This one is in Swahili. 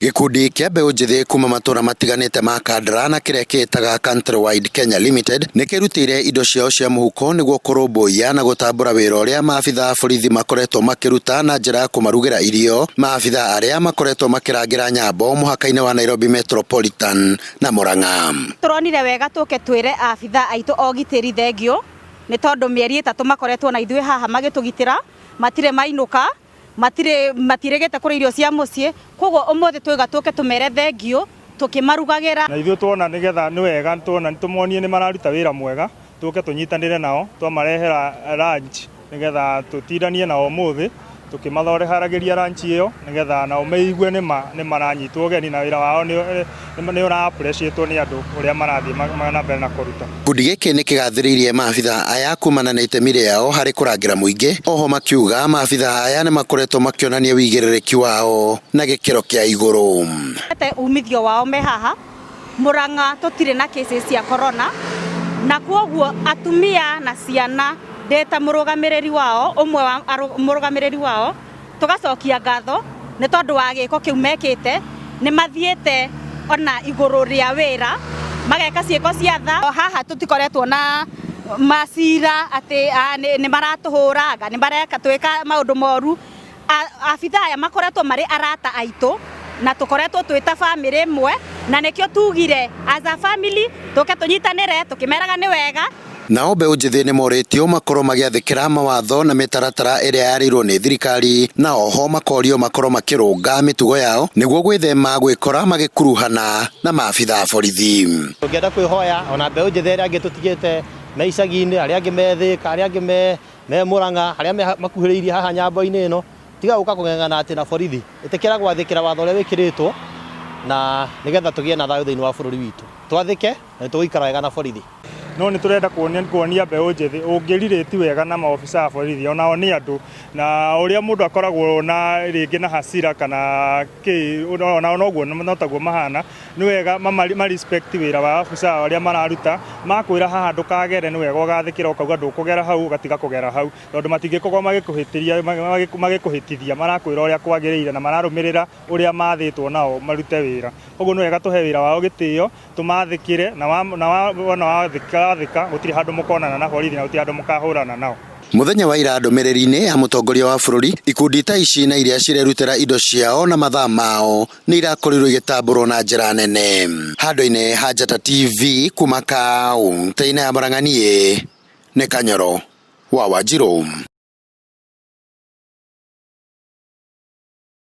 Gikundi kia mbeu njithi kuma matura matiganite ma Kandara na kiria kiitaga Countrywide Kenya Limited nikirutire indo ciao cia muhuko niguo kurumbuia na gutambura wira uria maabitha a borithi makoretwo makiruta na njira ya kumarugira irio maabitha aria makoretwo makirangira nyambo muhaka-ini wa Nairobi Metropolitan na Murang'a. Turonire wega tuke twire abitha aitu ogitiri thengio ni tondu mieri 3 makoretwo na ithuĩ haha magitugitira matire mainuka matiregete kuri irio cia mucii koguo umuthi twiga tuke tumere thengio tukimarugagira na ithuĩ tuona nigetha ni wega tuona nitumonie ni mararuta wira mwega tuke tunyitanire nao twamarehera lunch nigetha tutindanie nao umuthi tukimathoreharagiria lunch iyo nigetha nao meigue ni maranyitwo geni na wira wao ni ura appreciate ni andu uria marathie na mbere na kuruta. Gikundi giki ni kigathiriirie maabitha aya kumana na itemi riao hari kurangira muingi, oho makiuga maabitha aya ni makoretwo makionania wigiririki wao na gikiro kia iguru. Umithio wao me haha Murang'a tutire na cases cia corona na kwoguo atumia na ciana ndeta murugamiriri wao umwe wa murugamiriri wao tugacokia ngatho ni tondu wa giko kiu mekite ni mathiete ona iguru ria wira mageka ciiko cia tha. Haha tutikoretwo na masira ati ni maratuhuraga ni mareka twika maundu moru. Abitha aya makoretwo mari arata aitu na tukoretwo twita family imwe na nikio tugire as a family tuke tunyitanire tukimeraga ni wega. Nao mbeu njithi ni moritio makorwo magiathikira mawatho na mitaratara iria yarirwo ni thirikari na oho makorio makorwo makirunga mitugo yao niguo gwithema gwikora magikuruhana na maabitha a borithi. Tungienda kwihoya ona mbeu njithi iria angi tutigite me icagi-ini aria angi me Thika aria angi me Murang'a aria makuhiriirie haha nyambo-ini ino tiga guka kung'eng'ana ati na borithi itikira gwathikira watho uria wikiritwo na nigetha tugie na thayu thiini wa bururi witu twathike na tuguikara wega na borithi. No ni turenda kuonia mbeu njithi ungiririti wega na maofisa a borithi onao ni andu na uria mundu akoragwo na ringi na hasira kana onao noguo notaguo mahana ni wega ma respect wira wa ofisa aria mararuta makwira haha ndukagere ni wega ugathikira ukauga ndukugera hau ugatiga kugera hau tondu matingikorwo magikuhitithia marakwira uria kwagirire na mararumirira uria mathitwo nao marute wira. Koguo ni wega tuhe wira wao gitio tumathikire na wathika gutiri handu mukonana na borithi na gutiri handu mukahurana nao. Muthenya wa ira ndumiriri-ini ya mutongoria wa bururi ikundi ta ici na iria cirerutira indo ciao na mathaa mao ni irakorirwo igitamburwo na njira nene. Handu-ini ha Njata TV kuma kaunti-ini ya Murang'a ni Kanyoro wa Wanjiru.